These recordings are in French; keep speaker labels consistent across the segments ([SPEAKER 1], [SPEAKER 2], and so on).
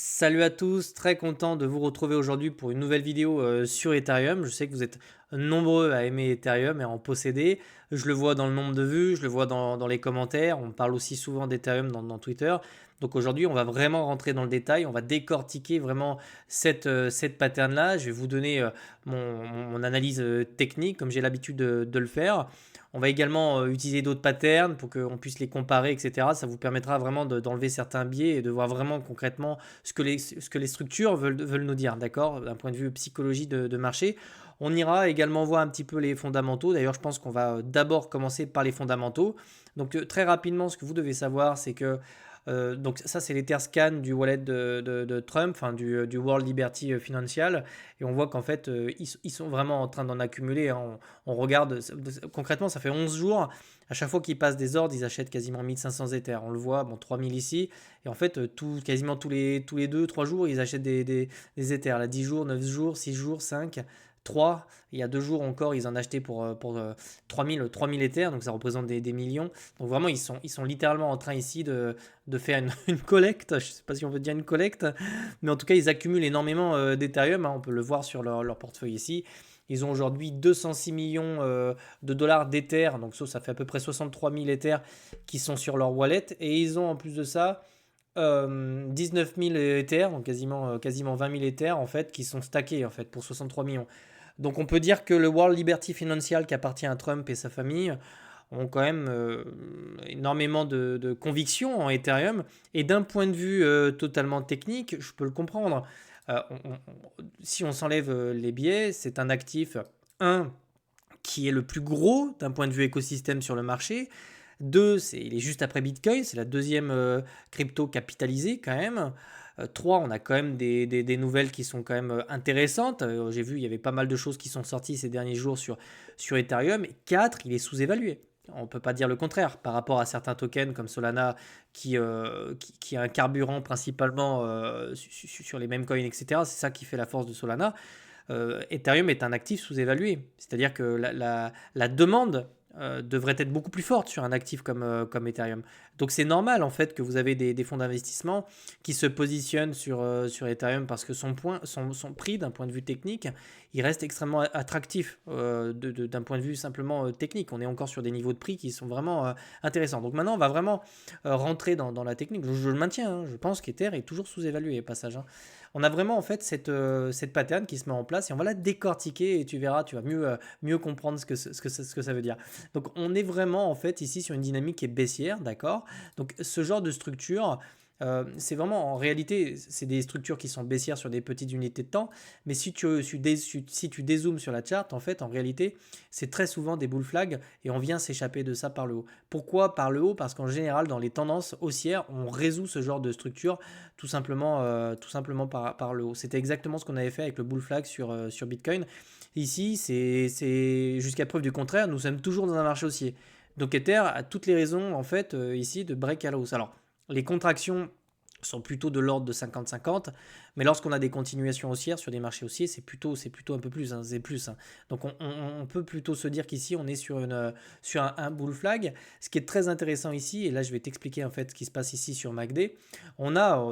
[SPEAKER 1] Salut à tous, très content de vous retrouver aujourd'hui pour une nouvelle vidéo sur Ethereum. Je sais que vous êtes nombreux à aimer Ethereum et à en posséder. Je le vois dans le nombre de vues, je le vois dans les commentaires. On parle aussi souvent d'Ethereum dans Twitter. Donc aujourd'hui, on va vraiment rentrer dans le détail. On va décortiquer vraiment cette pattern-là. Je vais vous donner mon analyse technique comme j'ai l'habitude de le faire. On va également utiliser d'autres patterns pour qu'on puisse les comparer, etc. Ça vous permettra vraiment d'enlever certains biais et de voir vraiment concrètement ce que les structures veulent nous dire, d'accord, d'un point de vue psychologie de marché. On ira également voir un petit peu les fondamentaux. D'ailleurs, je pense qu'on va d'abord commencer par les fondamentaux. Donc, très rapidement, ce que vous devez savoir, c'est que donc ça, c'est l'Etherscan du wallet de Trump, enfin du World Liberty Financial. Et on voit qu'en fait, ils sont vraiment en train d'en accumuler, hein. On regarde, concrètement, ça fait 11 jours. À chaque fois qu'ils passent des ordres, ils achètent quasiment 1500 Ethers. On le voit, bon, 3000 ici. Et en fait, quasiment tous les 2-3 jours, ils achètent des Ethers. Là, 10 jours, 9 jours, 6 jours, 5, 3. Il y a 2 jours encore, ils en achetaient pour 3000 Ethers. Donc ça représente des millions. Donc vraiment, ils sont littéralement en train ici de faire une collecte. Je ne sais pas si on veut dire une collecte. Mais en tout cas, ils accumulent énormément d'Ethereum, hein. On peut le voir sur leur portefeuille ici. Ils ont aujourd'hui 206 millions de dollars d'Ether, donc ça fait à peu près 63 000 Ethers qui sont sur leur wallet. Et ils ont en plus de ça 19 000 Ethers, donc quasiment 20 000 Ethers en fait, qui sont stackés en fait pour 63 millions. Donc on peut dire que le World Liberty Financial qui appartient à Trump et sa famille ont quand même énormément de conviction en Ethereum. Et d'un point de vue totalement technique, je peux le comprendre. Si on s'enlève les biais, c'est un actif, un, qui est le plus gros d'un point de vue écosystème sur le marché. Deux, il est juste après Bitcoin, c'est la deuxième crypto capitalisée quand même. Trois, on a quand même des nouvelles qui sont quand même intéressantes. J'ai vu, il y avait pas mal de choses qui sont sorties ces derniers jours sur Ethereum. Et quatre, il est sous-évalué. On ne peut pas dire le contraire par rapport à certains tokens comme Solana qui a un carburant principalement sur les mêmes coins, etc. C'est ça qui fait la force de Solana. Ethereum est un actif sous-évalué. C'est-à-dire que la demande devrait être beaucoup plus forte sur un actif comme Ethereum. Donc c'est normal en fait que vous avez des fonds d'investissement qui se positionnent sur Ethereum parce que son prix d'un point de vue technique, il reste extrêmement attractif d'un point de vue simplement technique. On est encore sur des niveaux de prix qui sont vraiment intéressants. Donc maintenant on va vraiment rentrer dans la technique. Je le maintiens, hein. Je pense qu'Ether est toujours sous-évalué, passage, hein. On a vraiment en fait cette pattern qui se met en place et on va la décortiquer et tu verras, tu vas mieux comprendre ce que ça veut dire. Donc on est vraiment en fait ici sur une dynamique qui est baissière, d'accord. Donc ce genre de structure, c'est vraiment en réalité, c'est des structures qui sont baissières sur des petites unités de temps, mais si tu dézoomes sur la charte, en fait, en réalité, c'est très souvent des bull flags et on vient s'échapper de ça par le haut. Pourquoi par le haut? Parce qu'en général, dans les tendances haussières, on résout ce genre de structure tout simplement par le haut. C'était exactement ce qu'on avait fait avec le bull flag sur Bitcoin. Ici, c'est jusqu'à preuve du contraire, nous sommes toujours dans un marché haussier. Donc Ether a toutes les raisons en fait ici de break à la hausse. Alors les contractions sont plutôt de l'ordre de 50-50, mais lorsqu'on a des continuations haussières sur des marchés haussiers, c'est plutôt un peu plus, hein, c'est plus, hein. Donc on peut plutôt se dire qu'ici on est sur un bull flag. Ce qui est très intéressant ici, et là je vais t'expliquer en fait ce qui se passe ici sur MACD,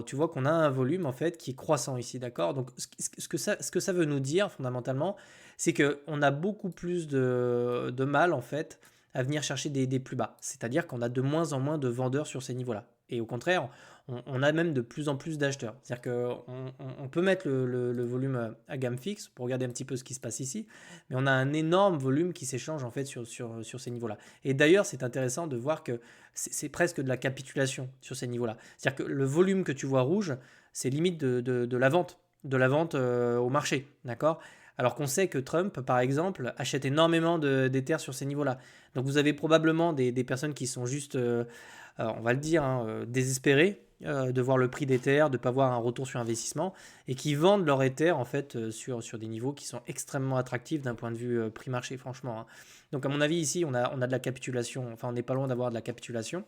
[SPEAKER 1] tu vois qu'on a un volume en fait qui est croissant ici, d'accord. Donc ce que ça veut nous dire fondamentalement, c'est qu'on a beaucoup plus de mal en fait à venir chercher des plus bas. C'est-à-dire qu'on a de moins en moins de vendeurs sur ces niveaux-là. Et au contraire, on a même de plus en plus d'acheteurs. C'est-à-dire qu'on peut mettre le volume à gamme fixe pour regarder un petit peu ce qui se passe ici, mais on a un énorme volume qui s'échange en fait sur ces niveaux-là. Et d'ailleurs, c'est intéressant de voir que c'est presque de la capitulation sur ces niveaux-là. C'est-à-dire que le volume que tu vois rouge, c'est limite de la vente au marché, d'accord. Alors qu'on sait que Trump, par exemple, achète énormément d'Ether sur ces niveaux-là. Donc vous avez probablement des personnes qui sont juste, on va le dire, hein, désespérées de voir le prix d'Ether, de ne pas voir un retour sur investissement, et qui vendent leur Ether en fait sur des niveaux qui sont extrêmement attractifs d'un point de vue prix-marché, franchement, hein. Donc à mon avis, ici, on a de la capitulation, enfin on n'est pas loin d'avoir de la capitulation.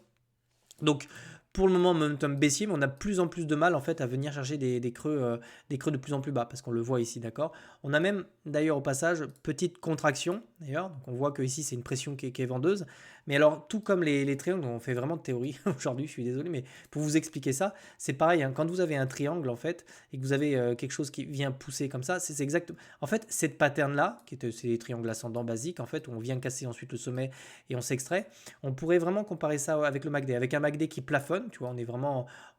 [SPEAKER 1] Donc, pour le moment, momentum baissier, mais on a de plus en plus de mal en fait à venir chercher des creux de plus en plus bas, parce qu'on le voit ici, d'accord. On a même, d'ailleurs, au passage, petite contraction d'ailleurs. Donc on voit que ici c'est une pression qui est vendeuse. Mais alors, tout comme les triangles, on fait vraiment de théorie aujourd'hui, je suis désolé, mais pour vous expliquer ça, c'est pareil, hein, quand vous avez un triangle, en fait, et que vous avez quelque chose qui vient pousser comme ça, c'est exact. En fait, cette pattern-là, c'est les triangles ascendants basiques, en fait, où on vient casser ensuite le sommet et on s'extrait, on pourrait vraiment comparer ça avec le MACD. Avec un MACD qui plafonne, tu vois,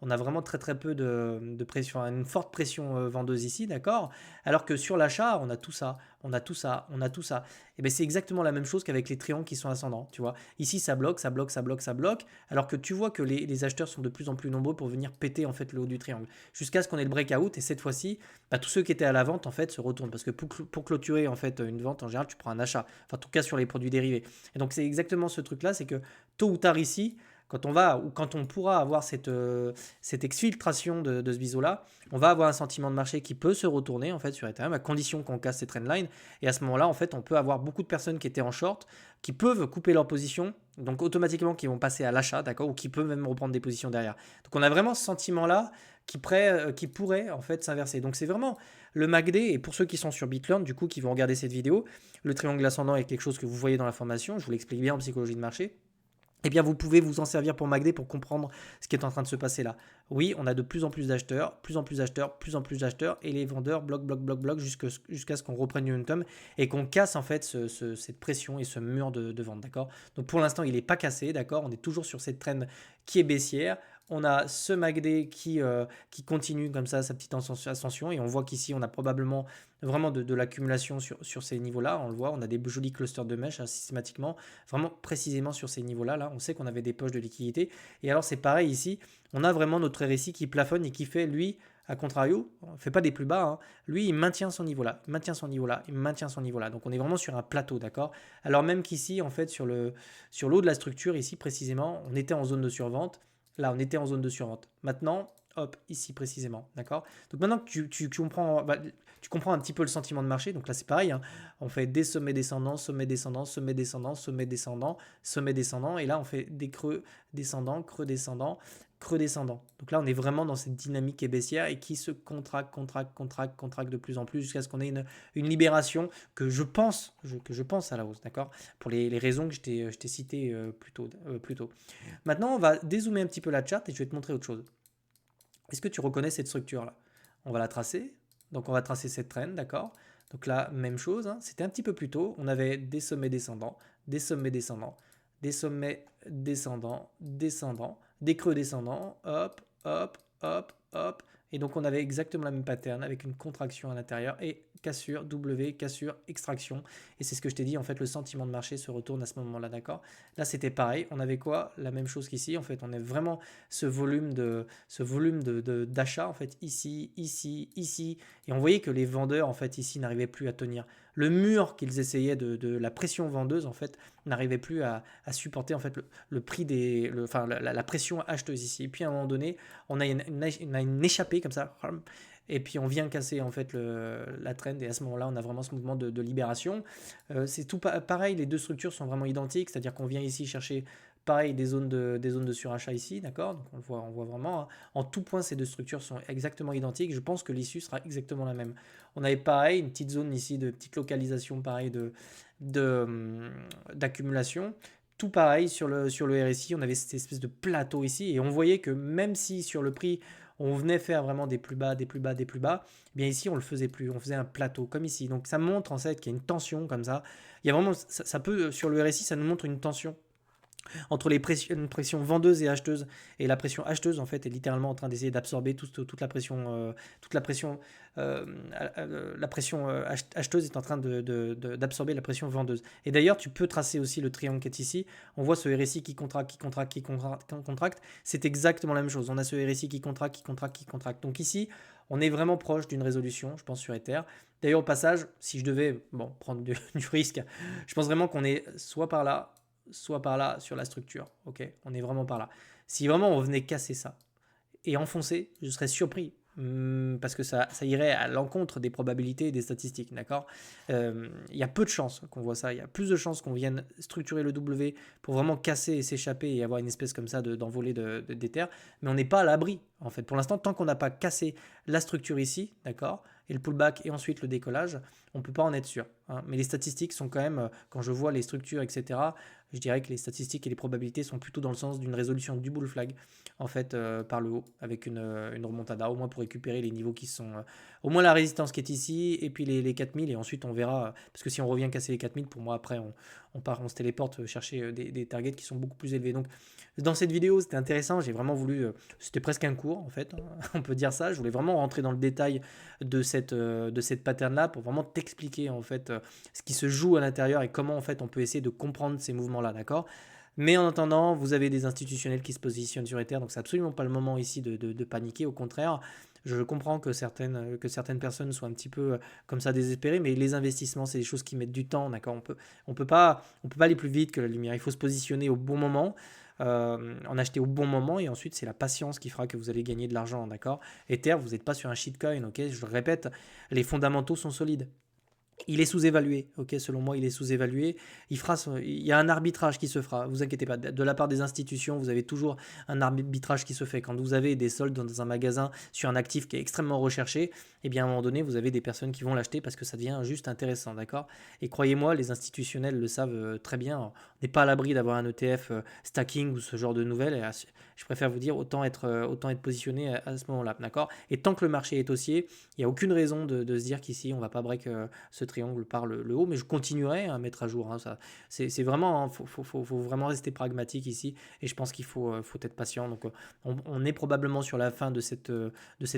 [SPEAKER 1] on a vraiment très très peu de pression, une forte pression vendeuse ici, d'accord? Alors que sur l'achat, on a tout ça, on a tout ça, on a tout ça. Et bien c'est exactement la même chose qu'avec les triangles qui sont ascendants, tu vois. Ici, ça bloque, ça bloque, ça bloque, ça bloque, alors que tu vois que les acheteurs sont de plus en plus nombreux pour venir péter en fait le haut du triangle, jusqu'à ce qu'on ait le breakout. Et cette fois-ci, bah, tous ceux qui étaient à la vente en fait se retournent, parce que pour clôturer en fait une vente en général, tu prends un achat. Enfin, en tout cas sur les produits dérivés. Et donc c'est exactement ce truc-là, c'est que tôt ou tard ici, quand on va ou quand on pourra avoir cette exfiltration de ce biseau-là, on va avoir un sentiment de marché qui peut se retourner en fait sur Ethereum à condition qu'on casse ces trendlines. Et à ce moment-là, en fait, on peut avoir beaucoup de personnes qui étaient en short, qui peuvent couper leur position, donc automatiquement qui vont passer à l'achat, d'accord, ou qui peuvent même reprendre des positions derrière. Donc on a vraiment ce sentiment-là qui pourrait en fait s'inverser. Donc c'est vraiment le MACD, et pour ceux qui sont sur BitLearn, du coup, qui vont regarder cette vidéo, le triangle ascendant est quelque chose que vous voyez dans la formation, je vous l'explique bien en psychologie de marché. Eh bien, vous pouvez vous en servir pour MACD pour comprendre ce qui est en train de se passer là. Oui, on a de plus en plus d'acheteurs, plus en plus d'acheteurs, plus en plus d'acheteurs, et les vendeurs bloquent, bloquent, bloquent, bloquent jusqu'à ce qu'on reprenne du momentum et qu'on casse en fait cette pression et ce mur de vente, d'accord? Donc pour l'instant, il n'est pas cassé, d'accord? On est toujours sur cette trend qui est baissière. On a ce MACD qui continue comme ça sa petite ascension, et on voit qu'ici on a probablement vraiment de l'accumulation sur ces niveaux-là. On le voit, on a des jolis clusters de mèches hein, systématiquement, vraiment précisément sur ces niveaux-là. Là, on sait qu'on avait des poches de liquidité. Et alors c'est pareil ici, on a vraiment notre RSI qui plafonne et qui fait, lui, à contrario, on ne fait pas des plus bas, hein. Lui, il maintient son niveau là, il maintient son niveau là, il maintient son niveau là. Donc on est vraiment sur un plateau, d'accord? Alors même qu'ici, en fait, sur le haut de la structure, ici précisément, on était en zone de survente. Là, on était en zone de survente. Maintenant, hop, ici précisément, d'accord? Donc maintenant que tu comprends un petit peu le sentiment de marché, donc là c'est pareil, hein. On fait des sommets descendants, sommets descendants, sommets descendants, sommets descendants, sommets descendants, et là on fait des creux descendants, creux descendants, creux descendants. Donc là on est vraiment dans cette dynamique qui est baissière et qui se contracte, contracte, contracte, contracte de plus en plus jusqu'à ce qu'on ait une libération que je pense à la hausse, d'accord? Pour les raisons que je t'ai citées plus tôt. Maintenant on va dézoomer un petit peu la charte et je vais te montrer autre chose. Est-ce que tu reconnais cette structure-là? On va la tracer. Donc on va tracer cette trend, d'accord? Donc là, même chose, hein. C'était un petit peu plus tôt. On avait des sommets descendants, des sommets descendants, des sommets descendants, descendants, des creux descendants, hop, hop, hop, hop. Et donc on avait exactement la même pattern avec une contraction à l'intérieur et cassure, W, cassure, extraction. Et c'est ce que je t'ai dit, en fait, le sentiment de marché se retourne à ce moment-là, d'accord? Là, c'était pareil. On avait quoi? La même chose qu'ici. En fait, on a vraiment ce volume d'achat, en fait, ici, ici, ici. Et on voyait que les vendeurs, en fait, ici, n'arrivaient plus à tenir. Le mur qu'ils essayaient de la pression vendeuse, en fait, n'arrivait plus à supporter, en fait, le prix la pression acheteuse ici. Et puis, à un moment donné, on a une échappée comme ça. Et puis on vient casser en fait la trend, et à ce moment-là on a vraiment ce mouvement de libération. C'est tout pareil, les deux structures sont vraiment identiques, c'est-à-dire qu'on vient ici chercher pareil des zones de surachat ici, d'accord? Donc on voit vraiment, hein. En tout point ces deux structures sont exactement identiques, je pense que l'issue sera exactement la même. On avait pareil une petite zone ici de petite localisation pareil d'accumulation. Tout pareil sur le RSI, on avait cette espèce de plateau ici, et on voyait que même si sur le prix on venait faire vraiment des plus bas, des plus bas, des plus bas, eh bien ici on le faisait plus, on faisait un plateau comme ici. Donc ça montre en fait qu'il y a une tension comme ça. Il y a vraiment, ça peut, sur le RSI, ça nous montre une tension entre une pression vendeuse et acheteuse. Et la pression acheteuse, en fait, est littéralement en train d'essayer d'absorber toute la pression. La pression acheteuse est en train d'absorber la pression vendeuse. Et d'ailleurs, tu peux tracer aussi le triangle qui est ici. On voit ce RSI qui contracte, qui contracte, qui contracte. C'est exactement la même chose. On a ce RSI qui contracte, qui contracte, qui contracte. Donc ici, on est vraiment proche d'une résolution, je pense, sur Ether. D'ailleurs, au passage, si je devais prendre du risque, je pense vraiment qu'on est soit par là sur la structure. Ok, on est vraiment par là. Si vraiment on venait casser ça et enfoncer, je serais surpris. Parce que ça irait à l'encontre des probabilités et des statistiques, d'accord? Il y a peu de chances qu'on voit ça, il y a plus de chances qu'on vienne structurer le W pour vraiment casser et s'échapper et avoir une espèce comme ça d'envolée d'Ether, mais on n'est pas à l'abri, en fait. Pour l'instant, tant qu'on n'a pas cassé la structure ici, d'accord? et le pullback et ensuite le décollage, on ne peut pas en être sûr, hein. Mais les statistiques sont quand même, quand je vois les structures, etc., je dirais que les statistiques et les probabilités sont plutôt dans le sens d'une résolution du bull flag, en fait, par le haut, avec une remontada, au moins pour récupérer les niveaux qui sont... au moins la résistance qui est ici, et puis les 4000, et ensuite on verra, parce que si on revient casser les 4000, pour moi, après, on se téléporte chercher des targets qui sont beaucoup plus élevés. Donc, dans cette vidéo, c'était intéressant, j'ai vraiment voulu... c'était presque un cours, en fait, on peut dire ça. Je voulais vraiment rentrer dans le détail de cette pattern-là pour vraiment t'expliquer, en fait, ce qui se joue à l'intérieur et comment, en fait, on peut essayer de comprendre ces mouvements-là, d'accord? Mais en attendant, vous avez des institutionnels qui se positionnent sur Ether, donc c'est absolument pas le moment ici de paniquer. Au contraire, je comprends que certaines personnes soient un petit peu comme ça désespérées, mais les investissements, c'est des choses qui mettent du temps, d'accord? On peut pas aller plus vite que la lumière. Il faut se positionner au bon moment, en acheter au bon moment, et ensuite c'est la patience qui fera que vous allez gagner de l'argent, d'accord? Ether, vous n'êtes pas sur un shitcoin, ok? Je le répète, les fondamentaux sont solides. Il est sous-évalué, ok, selon moi, il est sous-évalué. Il y a un arbitrage qui se fera, vous inquiétez pas. De la part des institutions, vous avez toujours un arbitrage qui se fait. Quand vous avez des soldes dans un magasin sur un actif qui est extrêmement recherché, eh bien à un moment donné, vous avez des personnes qui vont l'acheter parce que ça devient juste intéressant, d'accord? Et croyez-moi, les institutionnels le savent très bien. On n'est pas à l'abri d'avoir un ETF stacking ou ce genre de nouvelles. Et je préfère vous dire, autant être positionné à ce moment-là, d'accord? Et tant que le marché est haussier, il n'y a aucune raison de se dire qu'ici, on ne va pas break ce triangle par le haut, mais je continuerai à mettre à jour, hein, ça. C'est vraiment, faut vraiment rester pragmatique ici, et je pense qu'il faut être patient. Donc, on est probablement sur la fin de cette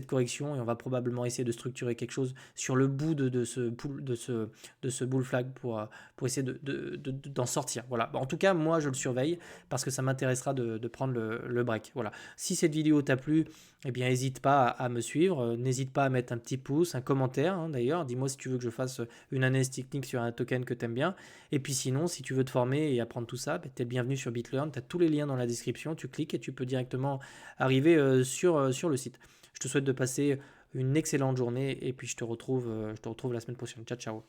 [SPEAKER 1] correction, et on va probablement essayer de structurer quelque chose sur le bout de ce bull flag pour essayer d'en sortir. Voilà. En tout cas, moi, je le surveille parce que ça m'intéressera de prendre le break. Voilà. Si cette vidéo t'a plu, eh bien, n'hésite pas à me suivre, n'hésite pas à mettre un petit pouce, un commentaire, hein, d'ailleurs. Dis-moi si tu veux que je fasse une analyse technique sur un token que tu aimes bien. Et puis sinon, si tu veux te former et apprendre tout ça, tu es le bienvenu sur BitLearn. Tu as tous les liens dans la description. Tu cliques et tu peux directement arriver sur le site. Je te souhaite de passer une excellente journée et puis je te retrouve la semaine prochaine. Ciao, ciao.